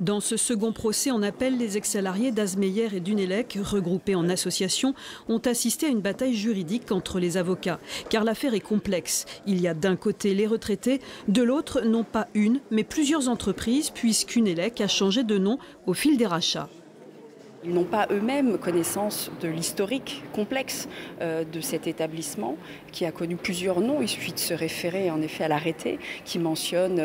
Dans ce second procès en appel, les ex-salariés d'Azmeyer et d'Unelec, regroupés en association, ont assisté à une bataille juridique entre les avocats. Car l'affaire est complexe. Il y a d'un côté les retraités, de l'autre non pas une, mais plusieurs entreprises, puisqu'Unelec a changé de nom au fil des rachats. Ils n'ont pas eux-mêmes connaissance de l'historique complexe de cet établissement qui a connu plusieurs noms. Il suffit de se référer en effet à l'arrêté qui mentionne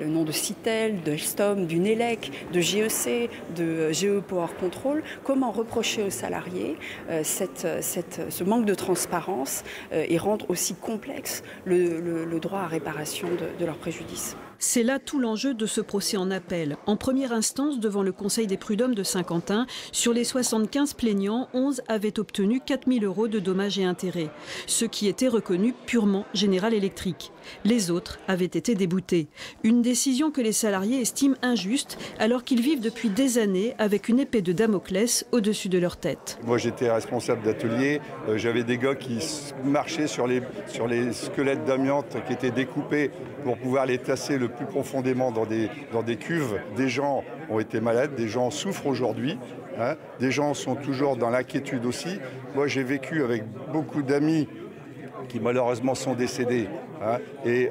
le nom de Citel, de Alstom, d'Unelec, de GEC, de GE Power Control. Comment reprocher aux salariés ce manque de transparence et rendre aussi complexe le droit à réparation de leur préjudice? C'est là tout l'enjeu de ce procès en appel. En première instance, devant le Conseil des prud'hommes de Saint-Quentin, sur les 75 plaignants, 11 avaient obtenu 4 000 € de dommages et intérêts, ce qui était reconnu purement General Electric. Les autres avaient été déboutés. Une décision que les salariés estiment injuste, alors qu'ils vivent depuis des années avec une épée de Damoclès au-dessus de leur tête. Moi, j'étais responsable d'atelier. J'avais des gars qui marchaient sur les squelettes d'amiante qui étaient découpés pour pouvoir les tasser le plus profondément dans des cuves. Des gens ont été malades, des gens souffrent aujourd'hui, hein, des gens sont toujours dans l'inquiétude aussi. Moi, j'ai vécu avec beaucoup d'amis qui malheureusement sont décédés, hein, et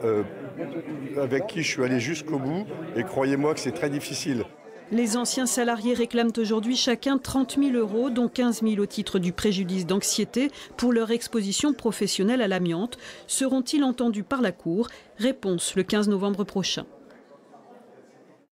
avec qui je suis allé jusqu'au bout, et croyez-moi que c'est très difficile. Les anciens salariés réclament aujourd'hui chacun 30 000 €, dont 15 000 au titre du préjudice d'anxiété pour leur exposition professionnelle à l'amiante. Seront-ils entendus par la Cour? Réponse le 15 novembre prochain.